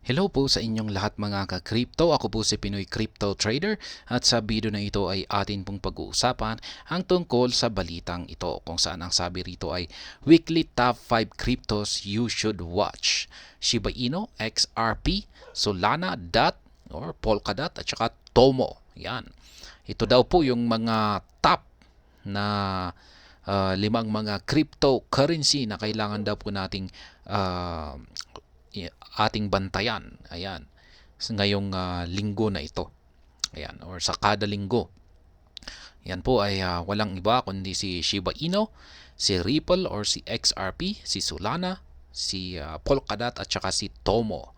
Hello po sa inyong lahat mga ka-crypto. Ako po si Pinoy Crypto Trader at sa video na ito ay atin pong pag-uusapan ang tungkol sa balitang ito kung saan ang sabi rito ay Weekly Top 5 Cryptos You Should Watch. Shiba Inu, XRP, Solana, DOT or Polkadot at saka Tomo. Yan. Ito daw po yung mga top na limang mga cryptocurrency na kailangan daw po nating uh, ating bantayan. Ayan. Ngayong linggo na ito. Ayan. Or sa kada linggo. Yan po ay walang iba kundi si Shiba Inu, si Ripple or si XRP, si Solana, si Polkadot at saka si Tomo.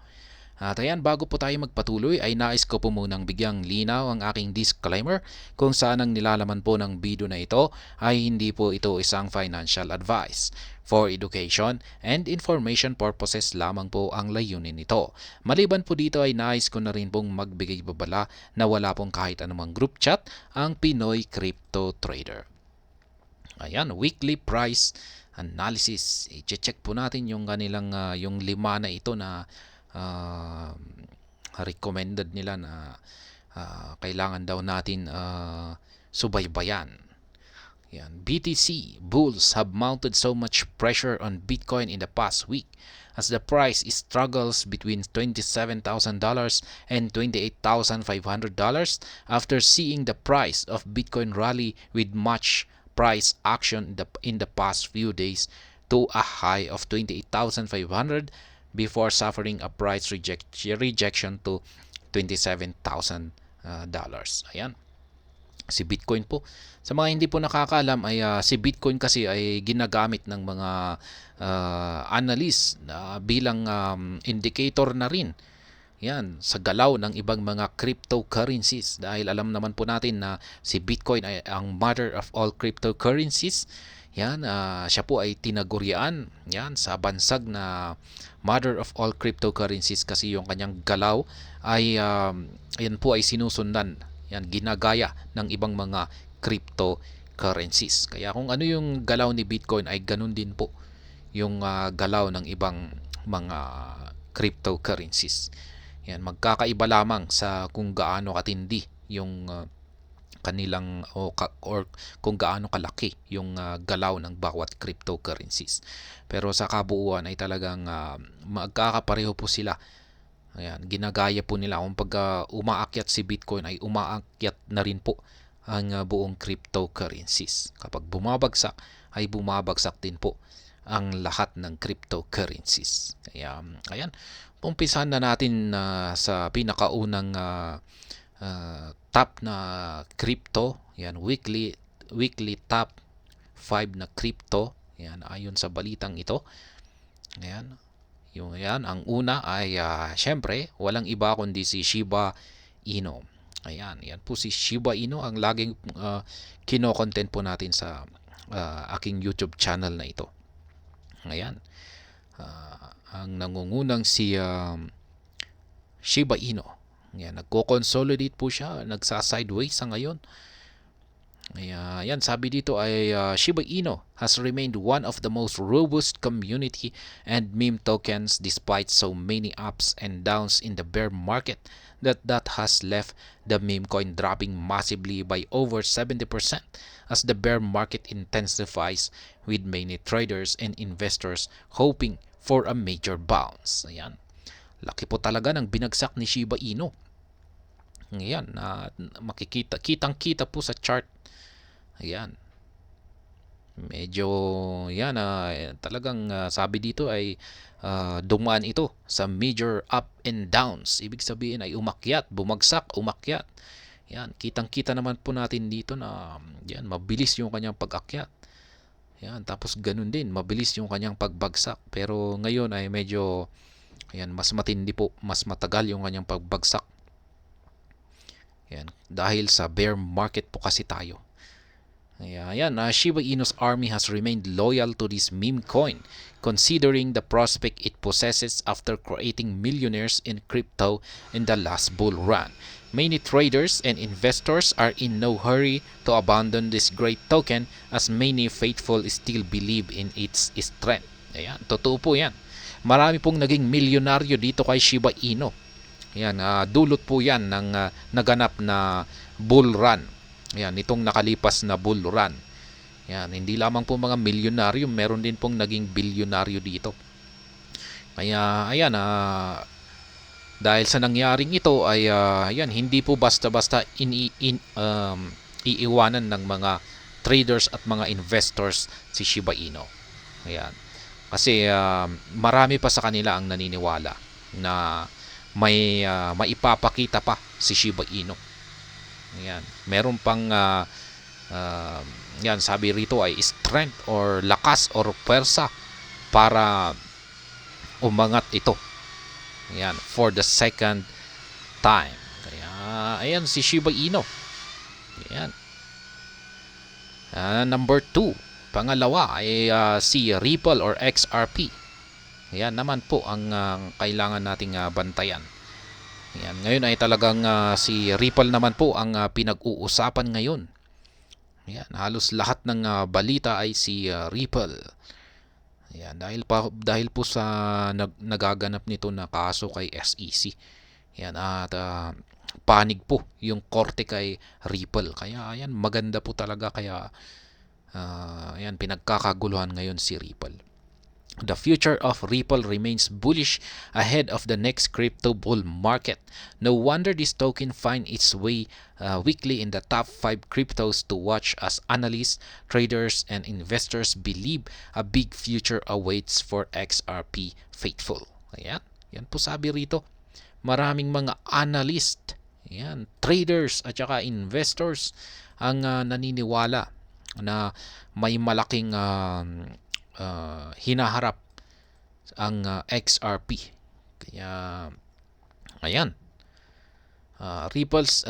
At ayan, bago po tayo magpatuloy ay nais ko po munang bigyang linaw ang aking disclaimer kung saan ang nilalaman po ng video na ito ay hindi po ito isang financial advice. For education and information purposes lamang po ang layunin nito. Maliban po dito ay nais ko na rin pong magbigay babala na wala pong kahit anumang group chat ang Pinoy Crypto Trader. Ayan, weekly price analysis. I-check po natin yung kanilang yung lima na ito na recommended nila na kailangan daw natin subaybayan. Yan. BTC bulls have mounted so much pressure on Bitcoin in the past week as the price struggles between $27,000 and $28,500 after seeing the price of Bitcoin rally with much price action in the past few days to a high of $28,500 before suffering a price rejection to $27,000. Ayan. Si Bitcoin po. Sa mga hindi po nakakaalam ay si Bitcoin kasi ay ginagamit ng mga analyst bilang indicator na rin. Yan, sa galaw ng ibang mga cryptocurrencies dahil alam naman po natin na si Bitcoin ay ang mother of all cryptocurrencies. Yan, siya po ay tinagurian yan sa bansag na mother of all cryptocurrencies kasi yung kanyang galaw ay yan po ay sinusundan. Yan, ginagaya ng ibang mga cryptocurrencies. Kaya kung ano yung galaw ni Bitcoin ay ganun din po yung galaw ng ibang mga cryptocurrencies. Yan, magkakaiba lamang sa kung gaano katindi yung kanilang or kung gaano kalaki yung galaw ng bawat cryptocurrencies. Pero sa kabuuan ay talagang magkakapareho po sila. Ayan, ginagaya po nila kung pag umaakyat si Bitcoin ay umaakyat na rin po ang buong cryptocurrencies. Kapag bumabagsak ay bumabagsak din po ang lahat ng cryptocurrencies. Kaya ayan, umpisahan na natin sa pinakaunang top na crypto. Yan, weekly top 5 na crypto. Yan, ayon sa balitang ito. Ayan. Yung yan, ang una ay syempre, walang iba kundi si Shiba Inu. Ayan, yan po si Shiba Inu ang laging kino-content po natin sa aking YouTube channel na ito. Ayan. Ang nangungunang si Shiba Inu. Ayan, nagko-consolidate po siya, nagsa-sideways sa ngayon. Ayan, sabi dito ay Shiba Inu has remained one of the most robust community and meme tokens despite so many ups and downs in the bear market that has left the meme coin dropping massively by over 70% as the bear market intensifies with many traders and investors hoping for a major bounce. Ayan. Laki po talaga ng binagsak ni Shiba Inu. Ayan, kitang-kita po sa chart. Ayan. Medyo yan talagang sabi dito ay dumaan ito sa major up and downs. Ibig sabihin ay umakyat, bumagsak, umakyat. Yan, kitang-kita naman po natin dito na yan, mabilis yung kanyang pag-akyat. Yan, tapos ganun din, mabilis yung kanyang pagbagsak. Pero ngayon ay medyo yan, mas matindi po, mas matagal yung kanyang pagbagsak. Yan, dahil sa bear market po kasi tayo. Ayan, Shiba Inu's army has remained loyal to this meme coin considering the prospect it possesses after creating millionaires in crypto in the last bull run. Many traders and investors are in no hurry to abandon this great token as many faithful still believe in its strength. Ayan, totoo po yan. marami pong naging milyonaryo dito kay Shiba Inu. Ayan, dulot po yan ng naganap na bull run. Ayan, itong nakalipas na bull run. Ayan, hindi lamang po mga milyonaryo, meron din pong naging bilyonaryo dito. Kaya ayan, dahil sa nangyaring ito ay ayan, hindi po basta-basta iiwanan ng mga traders at mga investors si Shiba Inu. Ayan. Kasi marami pa sa kanila ang naniniwala na may maipapakita pa si Shiba Inu. Ayan. Meron pang yan, sabi rito ay strength or lakas or pwersa para umangat ito. Ayan, for the second time. Kaya ayan si Shiba Inu. Ayan. Number 2, pangalawa ay si Ripple or XRP. Ayan naman po ang kailangan nating bantayan. Ayan, ngayon ay talagang si Ripple naman po ang pinag-uusapan ngayon. Ayan, halos lahat ng balita ay si Ripple. Ayan, dahil po sa nagaganap nito na kaso kay SEC. Ayan, at panig po yung korte kay Ripple. Kaya ayan, maganda po talaga, kaya ayan, pinagkakaguluhan ngayon si Ripple. The future of Ripple remains bullish ahead of the next crypto bull market. No wonder this token finds its way weekly in the top 5 cryptos to watch as analysts, traders, and investors believe a big future awaits for XRP faithful. Ayan, yan po sabi rito. Maraming mga analyst, ayan, traders at saka investors ang naniniwala na may malaking hinaharap ang XRP. Kaya ayan, Ripple's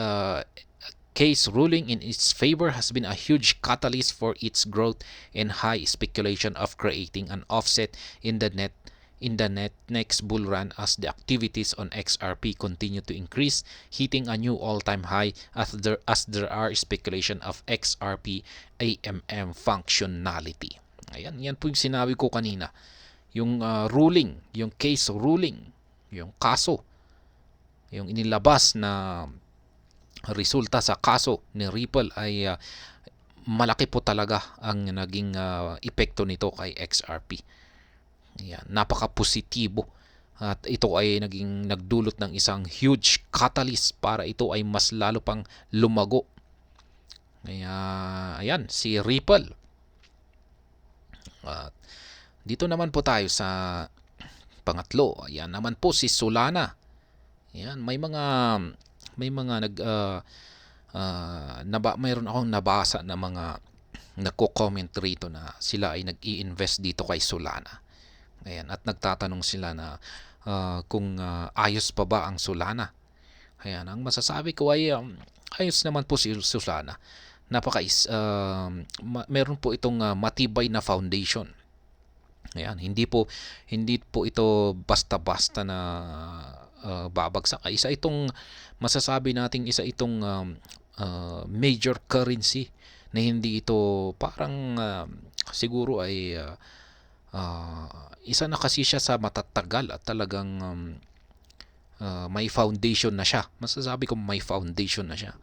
case ruling in its favor has been a huge catalyst for its growth and high speculation of creating an offset in the next bull run as the activities on XRP continue to increase, hitting a new all-time high as there are speculation of XRP AMM functionality. Ayan, yan po yung sinabi ko kanina. Yung ruling, yung case ruling, yung kaso, yung inilabas na resulta sa kaso ni Ripple ay malaki po talaga ang naging epekto nito kay XRP. Ayan, napaka-positibo. At ito ay nagdulot ng isang huge catalyst para ito ay mas lalo pang lumago. Kaya ayan, si Ripple. At dito naman po tayo sa pangatlo. Ayan naman po si Solana. Ayan, may mga mayroon akong nabasa na mga nagko-comment rito na sila ay nag-i-invest dito kay Solana. Ayan, at nagtatanong sila na kung ayos pa ba ang Solana. Ayan, ang masasabi ko ay ayos naman po si Solana. Meron po itong matibay na foundation. Ayan, hindi po ito basta-basta na babagsak. Isa itong masasabi nating major currency na hindi ito parang siguro ay isa na kasi siya sa matatagal at talagang may foundation na siya. Masasabi ko may foundation na siya.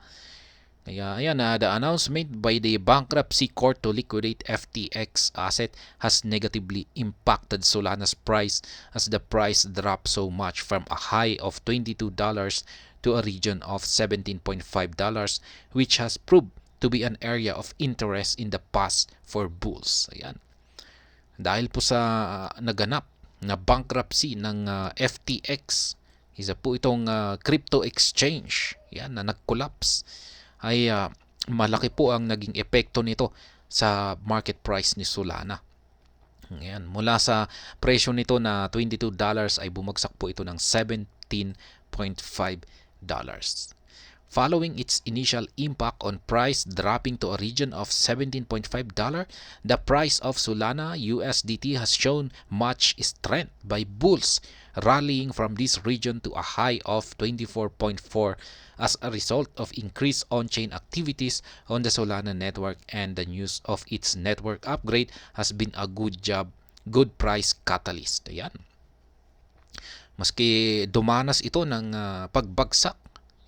Kaya ayan, the announcement by the bankruptcy court to liquidate FTX asset has negatively impacted Solana's price as the price dropped so much from a high of $22 to a region of $17.5, which has proved to be an area of interest in the past for bulls. Ayan. Dahil po sa naganap na bankruptcy ng FTX, isa po itong crypto exchange, yan, na nag-collapse, ay malaki po ang naging epekto nito sa market price ni Solana. Ayan, mula sa presyo nito na $22 ay bumagsak po ito ng $17.5. Following its initial impact on price dropping to a region of $17.5, the price of Solana USDT has shown much strength by bulls, rallying from this region to a high of 24.4 as a result of increased on-chain activities on the Solana network, and the news of its network upgrade has been a good price catalyst. Ayan. Maski dumanas ito ng pagbagsak.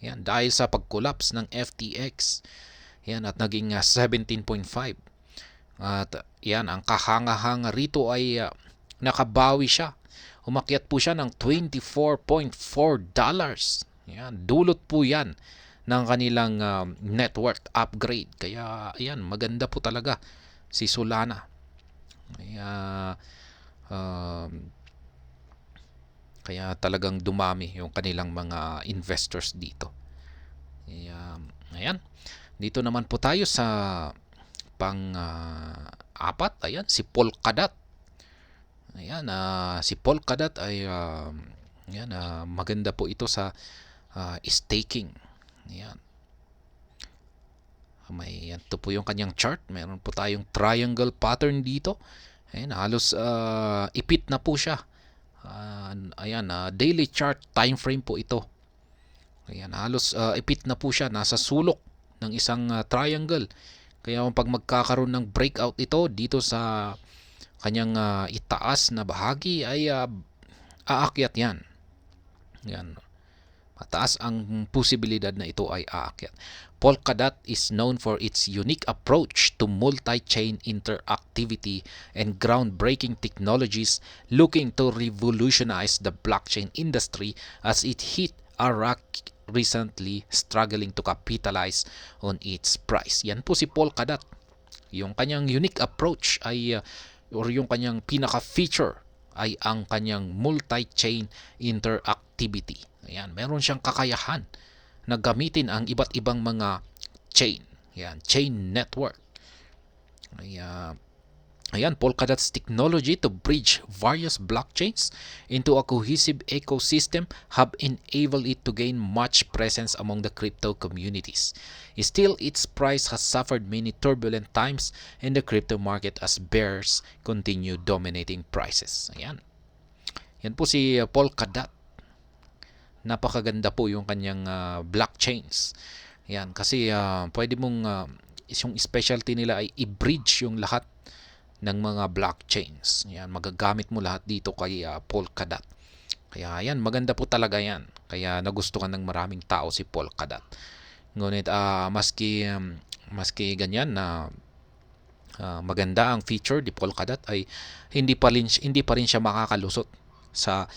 Yan, dahil sa pag-collapse ng FTX. Yan, at naging 17.5. At yan, ang kahanga-hanga rito ay nakabawi siya. Umakyat po siya ng $24.4. Yan, dulot po yan ng kanilang net worth upgrade. Kaya yan, maganda po talaga si Solana. Kaya talagang dumami yung kanilang mga investors dito. Ayan. Dito naman po tayo sa pang-apat. Ayan, si Polkadot. Ayan, si Polkadot ay maganda po ito sa staking. Ayan. Ito po yung kanyang chart. Meron po tayong triangle pattern dito. Ayan, halos ipit na po siya. Daily chart time frame po ito. Ayan, halos ipit na po siya, nasa sulok ng isang triangle. Kaya pag magkakaroon ng breakout ito dito sa kanyang itaas na bahagi ay aakyat yan. Yan. Mataas ang posibilidad na ito ay aakyat. Polkadot is known for its unique approach to multi-chain interactivity and groundbreaking technologies, looking to revolutionize the blockchain industry as it hit a rock recently, struggling to capitalize on its price. Yan po si Polkadot. Yung kanyang unique approach ay or yung kanyang pinaka-feature ay ang kanyang multi-chain interactivity. Ayan, meron siyang kakayahan na gamitin ang iba't ibang mga chain. Ayan, chain network. Ayan, Polkadot's technology to bridge various blockchains into a cohesive ecosystem have enabled it to gain much presence among the crypto communities. Still, its price has suffered many turbulent times in the crypto market as bears continue dominating prices. Ayan. Yan po si Polkadot. Napakaganda po yung kanyang blockchains. Yan, kasi pwede mong yung specialty nila ay i-bridge yung lahat ng mga blockchains. Yan, magagamit mo lahat dito kay Polkadot. Kaya yan, maganda po talaga yan. Kaya nagustuhan ng maraming tao si Polkadot. Ngunit maski ganyan na maganda ang feature ni Polkadot ay hindi pa rin siya makakalusot sa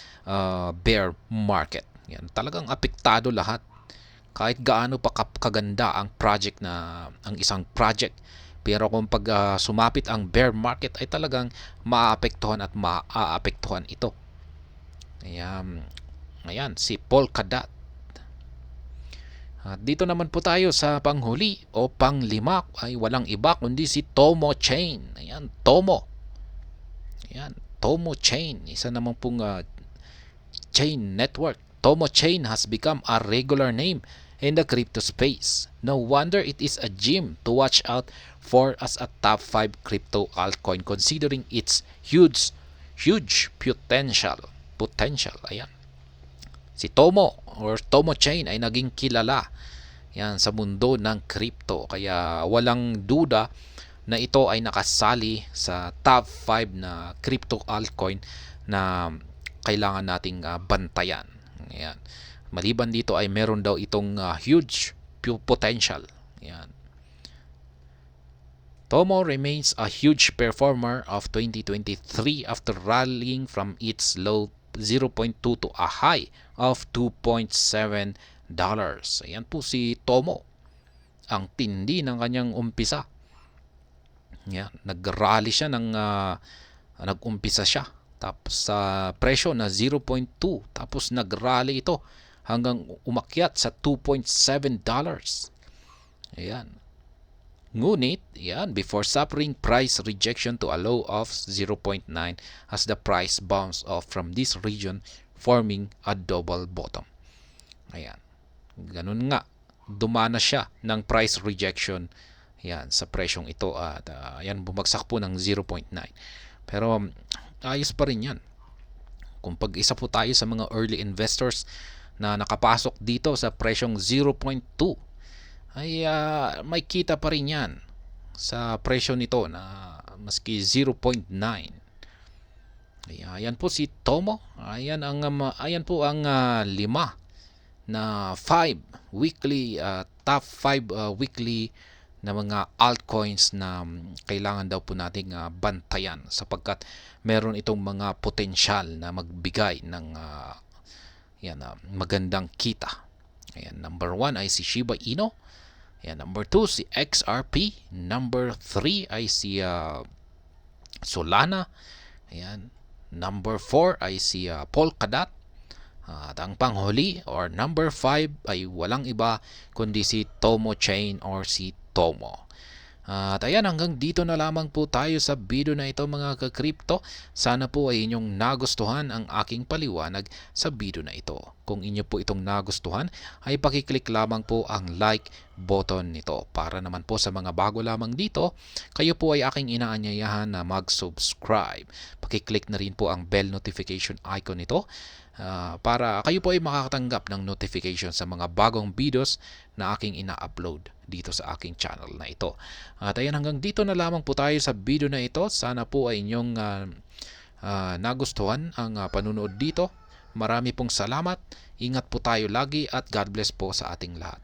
bear market. Yan, talagang apektado lahat. Kahit gaano pa kaganda ang isang project, pero kung pag sumapit ang bear market ay talagang maapektuhan at maaapektuhan ito. Ayan, si Polkadot. At dito naman po tayo sa panghuli o panglima ay walang iba kundi si Tomo Chain. Ayan, Tomo. Ayan, Tomo Chain. Isa naman pong chain network. Tomo Chain has become a regular name in the crypto space. No wonder it is a gem to watch out for as a top 5 crypto altcoin considering its huge potential. Ayan. Si Tomo or Tomo Chain ay naging kilala yan sa mundo ng crypto, kaya walang duda na ito ay nakasali sa top 5 na crypto altcoin na kailangan nating bantayan. Ayan. Maliban dito ay meron daw itong huge potential. Ayan. Tomo remains a huge performer of 2023 after rallying from its low 0.2 to a high of $2.7. Ayan po si Tomo. Ang tindi ng kanyang umpisa. Ayan, nag-rally siya nag-umpisa siya tapos sa presyo na 0.2, tapos nag-rally ito hanggang umakyat sa $2.7. Ayan. Ngunit, yan, before suffering price rejection to a low of 0.9 as the price bounced off from this region, forming a double bottom. Ayan. Ganun nga, dumana siya ng price rejection yan sa presyong ito at yan, bumagsak po ng 0.9. Pero ayos pa rin yan. Kung pag-isa po tayo sa mga early investors na nakapasok dito sa presyong 0.2, ay may kita pa rin yan sa presyo nito na maski 0.9. Ayan po si Tomo. Ayan po ang 5 na 5 weekly top 5 weekly na mga altcoins na kailangan daw po nating bantayan sapagkat meron itong mga potensyal na magbigay ng magandang kita. Ayan, number 1 ay si Shiba Inu. Ayan, number 2 si XRP. Number 3 ay si Solana. Ayan, number 4 ay si Polkadot. At ang panghuli or number 5 ay walang iba kundi si Tomo Chain or si Tomo. At ayan, hanggang dito na lamang po tayo sa video na ito mga ka-crypto. Sana po ay inyong nagustuhan ang aking paliwanag sa video na ito. Kung inyo po itong nagustuhan, ay pakiclick lamang po ang like button nito. Para naman po sa mga bago lamang dito, kayo po ay aking inaanyayahan na mag-subscribe. Pakiclick na rin po ang bell notification icon nito para kayo po ay makakatanggap ng notification sa mga bagong videos na aking ina-upload dito sa aking channel na ito. At ayan, hanggang dito na lamang po tayo sa video na ito. Sana po ay inyong nagustuhan ang panunood dito. Marami pong salamat. Ingat po tayo lagi at God bless po sa ating lahat.